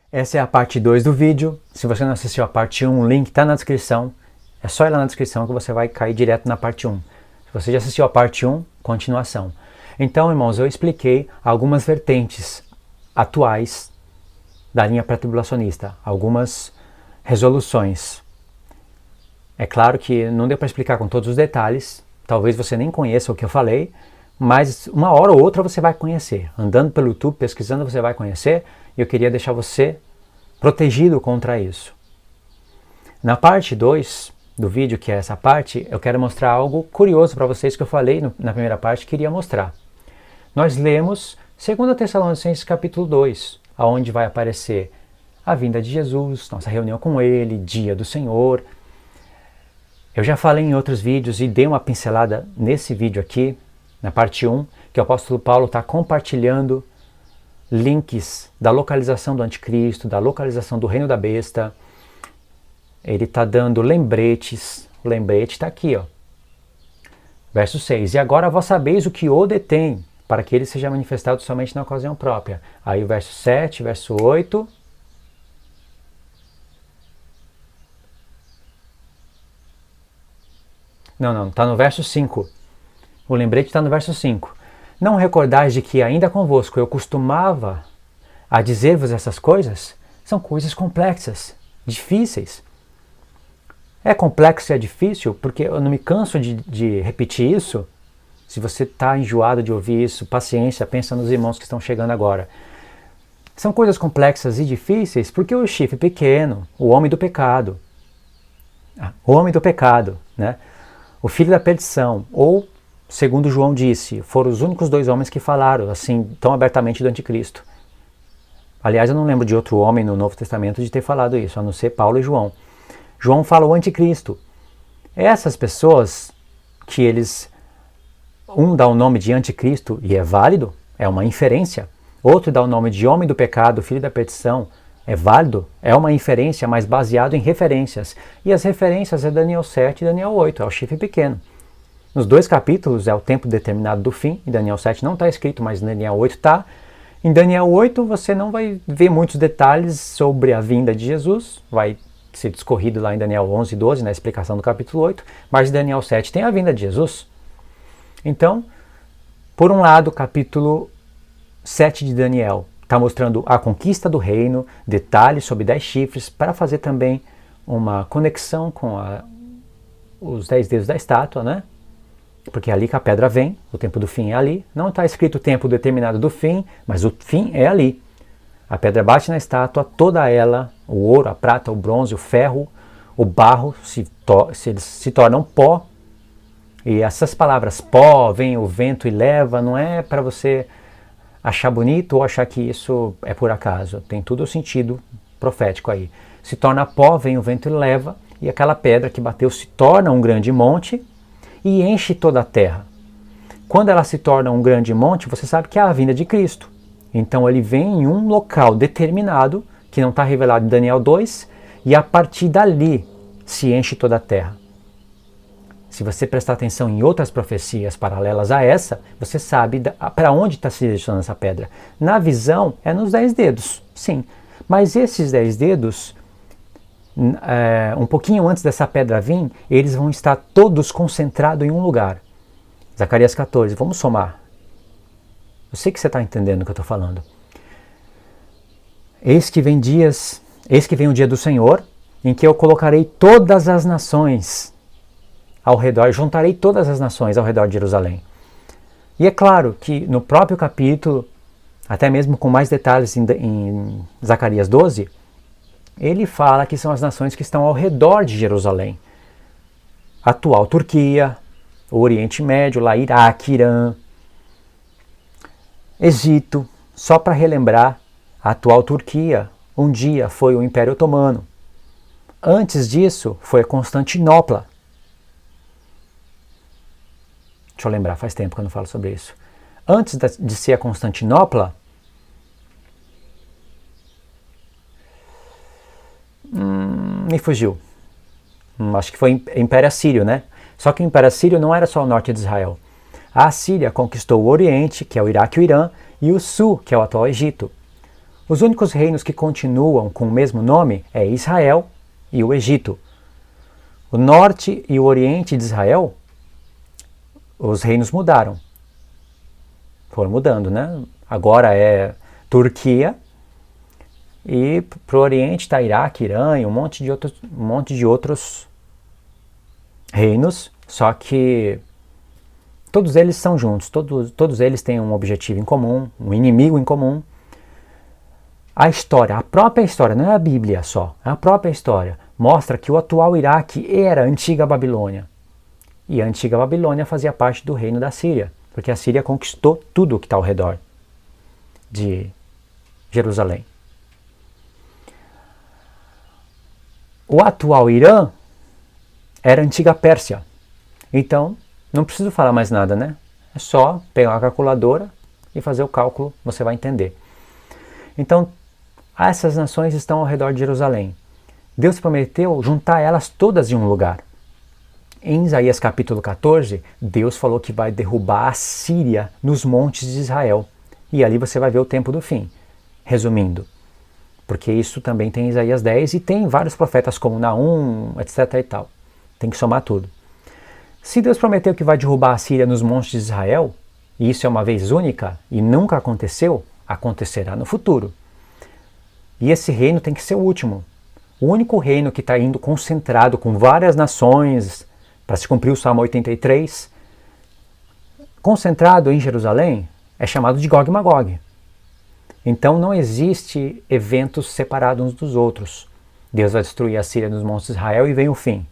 Essa é a parte 2 do vídeo. Se você não assistiu a parte 1, o link está na descrição. É só ir lá na descrição que você vai cair direto na parte 1. Se você já assistiu a parte 1, continuação. Então, irmãos, eu expliquei algumas vertentes atuais da linha pré-tribulacionista, algumas resoluções. É claro que não deu para explicar com todos os detalhes, talvez você nem conheça o que eu falei, mas uma hora ou outra você vai conhecer. Andando pelo YouTube, pesquisando, você vai conhecer, e eu queria deixar você protegido contra isso. Na parte 2 do vídeo, que é essa parte, eu quero mostrar algo curioso para vocês que eu falei na primeira parte que queria mostrar. Nós lemos 2 Tessalonicenses capítulo 2, onde vai aparecer a vinda de Jesus, nossa reunião com Ele, dia do Senhor. Eu já falei em outros vídeos e dei uma pincelada nesse vídeo aqui, na parte 1, que o apóstolo Paulo está compartilhando links da localização do anticristo, da localização do reino da besta. Ele está dando lembretes, o lembrete está aqui, ó. Verso 6, e agora vós sabeis o que o detém, para que ele seja manifestado somente na ocasião própria. Aí o verso 7, verso 8... Não, está no verso 5. O lembrete está no verso 5. Não recordais de que ainda convosco eu costumava a dizer-vos essas coisas? São coisas complexas, difíceis. É complexo e é difícil porque eu não me canso de repetir isso. Se você está enjoado de ouvir isso, paciência, pensa nos irmãos que estão chegando agora. São coisas complexas e difíceis porque o chifre pequeno, o homem do pecado, né? O filho da perdição, ou, segundo João disse, foram os únicos 2 homens que falaram assim tão abertamente do anticristo. Aliás, eu não lembro de outro homem no Novo Testamento de ter falado isso, a não ser Paulo e João. João fala o anticristo. Essas pessoas que eles, um dá o nome de anticristo e é válido, é uma inferência. Outro dá o nome de homem do pecado, filho da perdição, é válido, é uma inferência, mas baseado em referências. E as referências é Daniel 7 e Daniel 8, é o chifre pequeno. Nos 2 capítulos é o tempo determinado do fim, em Daniel 7 não está escrito, mas em Daniel 8 está. Em Daniel 8 você não vai ver muitos detalhes sobre a vinda de Jesus, vai ser discorrido lá em Daniel 11 e 12, na explicação do capítulo 8, mas em Daniel 7 tem a vinda de Jesus. Então, por um lado, o capítulo 7 de Daniel está mostrando a conquista do reino, detalhes sobre 10 chifres, para fazer também uma conexão com os 10 dedos da estátua, né? Porque é ali que a pedra vem, o tempo do fim é ali. Não está escrito o tempo determinado do fim, mas o fim é ali. A pedra bate na estátua, toda ela, o ouro, a prata, o bronze, o ferro, o barro, eles se tornam pó. E essas palavras, pó, vem o vento e leva, não é para você achar bonito ou achar que isso é por acaso. Tem todo o sentido profético aí. Se torna pó, vem o vento e leva, e aquela pedra que bateu se torna um grande monte e enche toda a terra. Quando ela se torna um grande monte, você sabe que é a vinda de Cristo. Então ele vem em um local determinado, que não está revelado em Daniel 2, e a partir dali se enche toda a terra. Se você prestar atenção em outras profecias paralelas a essa, você sabe para onde está se direcionando essa pedra. Na visão, é nos 10 dedos, sim. Mas esses 10 dedos, um pouquinho antes dessa pedra vir, eles vão estar todos concentrados em um lugar. Zacarias 14, vamos somar. Eu sei que você está entendendo o que eu estou falando. Eis que vem o dia do Senhor, em que eu colocarei todas as nações ao redor, juntarei todas as nações ao redor de Jerusalém. E é claro que no próprio capítulo, até mesmo com mais detalhes em Zacarias 12, ele fala que são as nações que estão ao redor de Jerusalém. Atual Turquia, o Oriente Médio, lá Iraque, Irã, Egito. Só para relembrar, a atual Turquia um dia foi o Império Otomano. Antes disso foi Constantinopla. Deixa eu lembrar, faz tempo que eu não falo sobre isso. Antes de ser a Constantinopla, me fugiu. Acho que foi Império Assírio, né? Só que o Império Assírio não era só o norte de Israel. A Assíria conquistou o Oriente, que é o Iraque e o Irã, e o Sul, que é o atual Egito. Os únicos reinos que continuam com o mesmo nome é Israel e o Egito. O norte e o oriente de Israel, os reinos mudaram. Foram mudando, né? Agora é Turquia e para o oriente está Iraque, Irã e um monte de outros reinos, só que todos eles são juntos, todos eles têm um objetivo em comum, um inimigo em comum. A história, a própria história, não é a Bíblia só, a própria história mostra que o atual Iraque era a antiga Babilônia. E a antiga Babilônia fazia parte do reino da Síria, porque a Síria conquistou tudo que está ao redor de Jerusalém. O atual Irã era a antiga Pérsia. Então, não preciso falar mais nada, né? É só pegar uma calculadora e fazer o cálculo, você vai entender. Então, essas nações estão ao redor de Jerusalém. Deus prometeu juntar elas todas em um lugar. Em Isaías capítulo 14, Deus falou que vai derrubar a Síria nos montes de Israel. E ali você vai ver o tempo do fim. Resumindo, porque isso também tem em Isaías 10 e tem vários profetas como Naum, etc. e tal. Tem que somar tudo. Se Deus prometeu que vai derrubar a Síria nos montes de Israel, e isso é uma vez única e nunca aconteceu, acontecerá no futuro. E esse reino tem que ser o último. O único reino que está indo concentrado com várias nações, para se cumprir o Salmo 83, concentrado em Jerusalém, é chamado de Gog e Magog. Então não existe eventos separados uns dos outros. Deus vai destruir a Síria nos montes de Israel e vem o fim.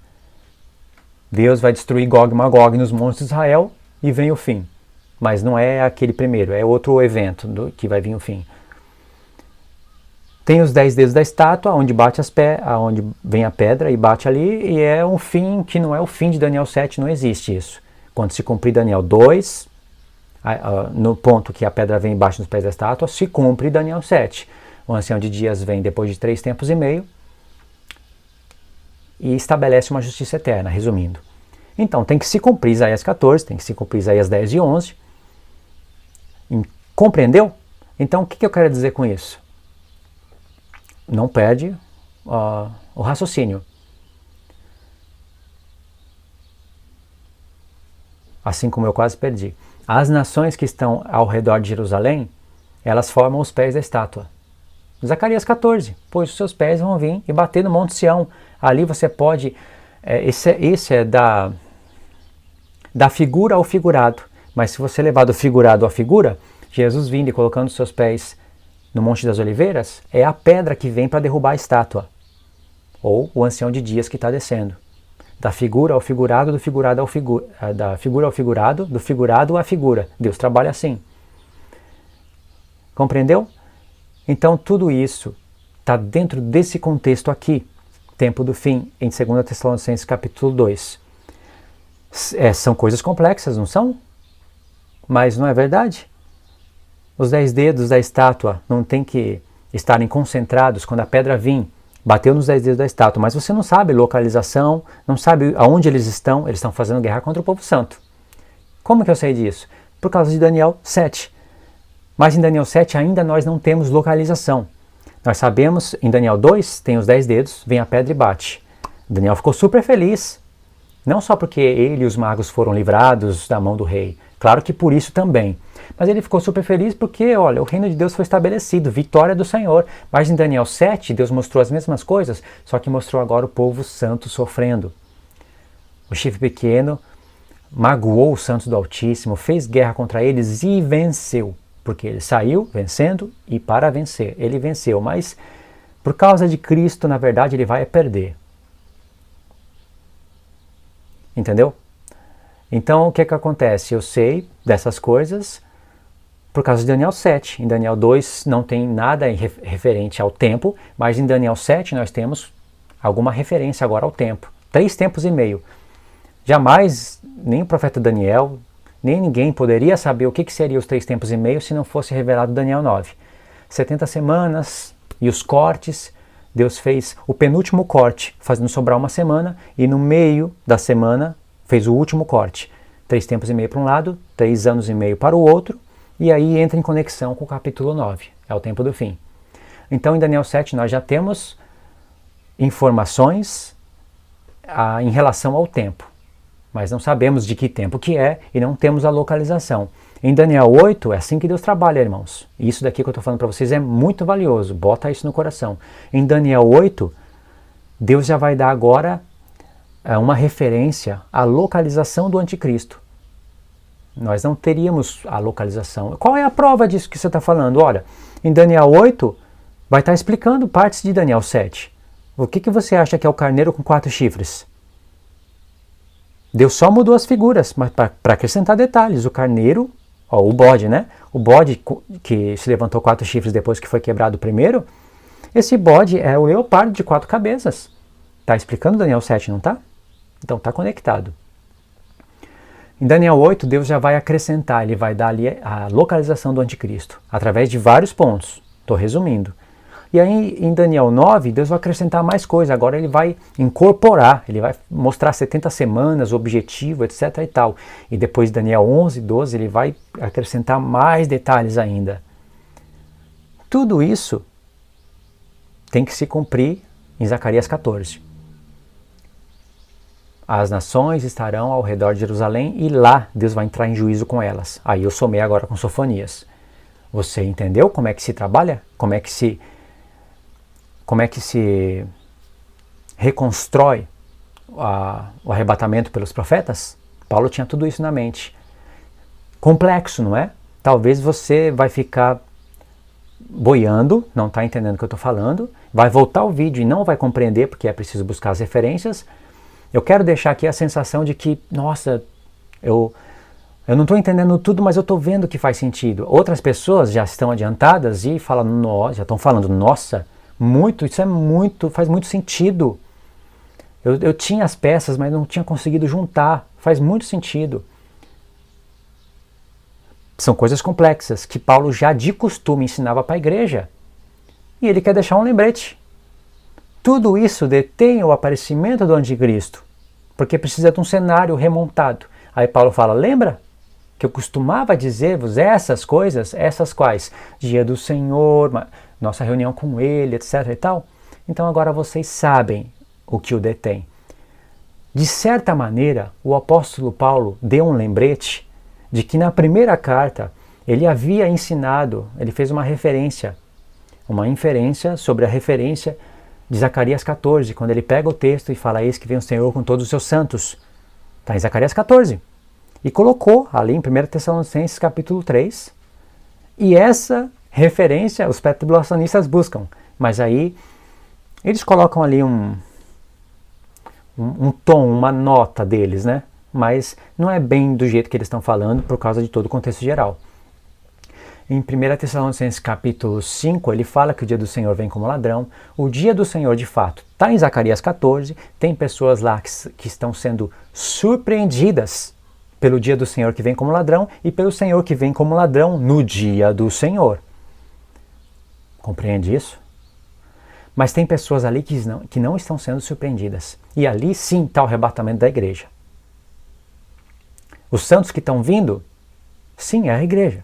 Deus vai destruir Gog e Magog nos montes de Israel e vem o fim. Mas não é aquele primeiro, é outro evento que vai vir o fim. Tem os 10 dedos da estátua, onde onde vem a pedra e bate ali, e é um fim que não é o fim de Daniel 7, não existe isso. Quando se cumprir Daniel 2, no ponto que a pedra vem embaixo dos pés da estátua, se cumpre Daniel 7. O ancião de dias vem depois de 3 tempos e meio e estabelece uma justiça eterna, resumindo. Então tem que se cumprir Isaías 14, tem que se cumprir Isaías 10 e 11. Compreendeu? Então o que eu quero dizer com isso? Não perde o raciocínio. Assim como eu quase perdi. As nações que estão ao redor de Jerusalém, elas formam os pés da estátua. Zacarias 14, pois os seus pés vão vir e bater no Monte Sião. Ali você pode, esse é da figura ao figurado. Mas se você levar do figurado à figura, Jesus vindo e colocando os seus pés no Monte das Oliveiras, é a pedra que vem para derrubar a estátua. Ou o ancião de dias que está descendo. Da figura ao figurado, do figurado ao da figura ao figurado, do figurado à figura. Deus trabalha assim. Compreendeu? Então tudo isso está dentro desse contexto aqui. Tempo do fim, em 2 Tessalonicenses capítulo 2. São coisas complexas, não são? Mas não é verdade? Os 10 dedos da estátua não tem que estarem concentrados quando a pedra vir, bateu nos 10 dedos da estátua, mas você não sabe localização, não sabe aonde eles estão fazendo guerra contra o povo santo. Como que eu sei disso? Por causa de Daniel 7. Mas em Daniel 7 ainda nós não temos localização. Nós sabemos, em Daniel 2, tem os 10 dedos, vem a pedra e bate. Daniel ficou super feliz, não só porque ele e os magos foram livrados da mão do rei, claro que por isso também. Mas ele ficou super feliz porque, olha, o reino de Deus foi estabelecido, vitória do Senhor. Mas em Daniel 7, Deus mostrou as mesmas coisas, só que mostrou agora o povo santo sofrendo. O chifre pequeno magoou os santos do Altíssimo, fez guerra contra eles e venceu. Porque ele saiu vencendo e para vencer. Ele venceu, mas por causa de Cristo, na verdade, ele vai perder. Entendeu? Então, o que acontece? Eu sei dessas coisas por causa de Daniel 7. Em Daniel 2 não tem nada referente ao tempo, mas em Daniel 7 nós temos alguma referência agora ao tempo. 3 tempos e meio. Jamais, nem o profeta Daniel, nem ninguém poderia saber o que seria os 3 tempos e meio se não fosse revelado Daniel 9. 70 semanas e os cortes, Deus fez o penúltimo corte, fazendo sobrar uma semana, e no meio da semana fez o último corte. 3 tempos e meio para um lado, 3 anos e meio para o outro, e aí entra em conexão com o capítulo 9, é o tempo do fim. Então em Daniel 7 nós já temos informações em relação ao tempo, mas não sabemos de que tempo que é e não temos a localização. Em Daniel 8 é assim que Deus trabalha, irmãos. E isso daqui que eu estou falando para vocês é muito valioso, bota isso no coração. Em Daniel 8, Deus já vai dar agora uma referência à localização do anticristo. Nós não teríamos a localização. Qual é a prova disso que você está falando? Olha, em Daniel 8 vai estar explicando partes de Daniel 7. O que você acha que é o carneiro com 4 chifres? Deus só mudou as figuras, mas para acrescentar detalhes. O carneiro, o bode, né? O bode que se levantou 4 chifres depois que foi quebrado o primeiro, esse bode é o leopardo de 4 cabeças. Está explicando Daniel 7, não está? Então está conectado. Em Daniel 8, Deus já vai acrescentar, ele vai dar ali a localização do anticristo, através de vários pontos. Estou resumindo. E aí em Daniel 9, Deus vai acrescentar mais coisa. Agora ele vai incorporar, ele vai mostrar 70 semanas, o objetivo, etc. e tal. E depois Daniel 11, 12, ele vai acrescentar mais detalhes ainda. Tudo isso tem que se cumprir em Zacarias 14. As nações estarão ao redor de Jerusalém e lá Deus vai entrar em juízo com elas. Aí eu somei agora com Sofonias. Você entendeu como é que se trabalha? Como é que se reconstrói o arrebatamento pelos profetas? Paulo tinha tudo isso na mente. Complexo, não é? Talvez você vai ficar boiando, não está entendendo o que eu estou falando, vai voltar o vídeo e não vai compreender porque é preciso buscar as referências. Eu quero deixar aqui a sensação de que, nossa, eu não estou entendendo tudo, mas eu estou vendo que faz sentido. Outras pessoas já estão adiantadas e já estão falando, nossa, faz muito sentido. Eu tinha as peças, mas não tinha conseguido juntar. Faz muito sentido. São coisas complexas que Paulo já de costume ensinava para a igreja. E ele quer deixar um lembrete. Tudo isso detém o aparecimento do anticristo, porque precisa de um cenário remontado. Aí Paulo fala, lembra que eu costumava dizer-vos essas coisas, essas quais? Dia do Senhor, nossa reunião com ele, etc. e tal. Então agora vocês sabem o que o detém. De certa maneira, o apóstolo Paulo deu um lembrete de que na primeira carta ele havia ensinado, ele fez uma inferência sobre a referência de Zacarias 14, quando ele pega o texto e fala, eis que vem o Senhor com todos os seus santos. Está em Zacarias 14. E colocou ali em 1 Tessalonicenses capítulo 3. E essa referência os pré-tribulacionistas buscam. Mas aí eles colocam ali um tom, uma nota deles, né? Mas não é bem do jeito que eles estão falando por causa de todo o contexto geral. Em 1 Tessalonicenses capítulo 5, ele fala que o dia do Senhor vem como ladrão. O dia do Senhor, de fato, está em Zacarias 14. Tem pessoas lá que estão sendo surpreendidas pelo dia do Senhor que vem como ladrão e pelo Senhor que vem como ladrão no dia do Senhor. Compreende isso? Mas tem pessoas ali que não estão sendo surpreendidas. E ali sim está o arrebatamento da igreja. Os santos que estão vindo, sim, é a igreja.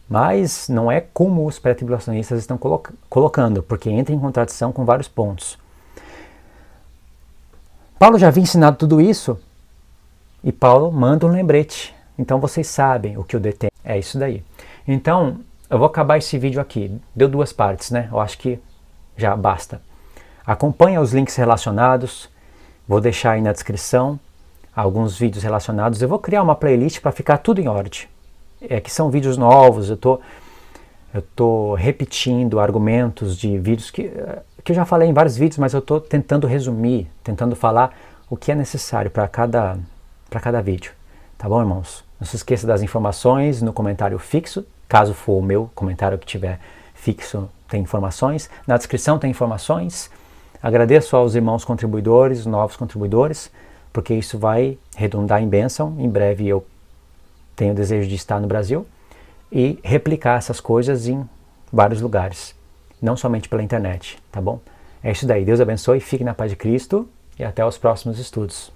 Mas não é como os pré-tribulacionistas estão colocando, porque entra em contradição com vários pontos. Paulo já havia ensinado tudo isso, e Paulo manda um lembrete. Então vocês sabem o que o detém. É isso daí. Então, eu vou acabar esse vídeo aqui. Deu 2 partes, né? Eu acho que já basta. Acompanha os links relacionados. Vou deixar aí na descrição alguns vídeos relacionados. Eu vou criar uma playlist para ficar tudo em ordem. Que são vídeos novos, eu tô repetindo argumentos de vídeos que eu já falei em vários vídeos, mas eu estou tentando resumir, tentando falar o que é necessário para cada vídeo. Tá bom, irmãos? Não se esqueça das informações no comentário fixo, caso for o meu comentário que tiver fixo, tem informações. Na descrição tem informações. Agradeço aos irmãos contribuidores, novos contribuidores, porque isso vai redundar em bênção. Em breve eu tenho o desejo de estar no Brasil e replicar essas coisas em vários lugares, não somente pela internet, tá bom? É isso daí, Deus abençoe, fique na paz de Cristo e até os próximos estudos.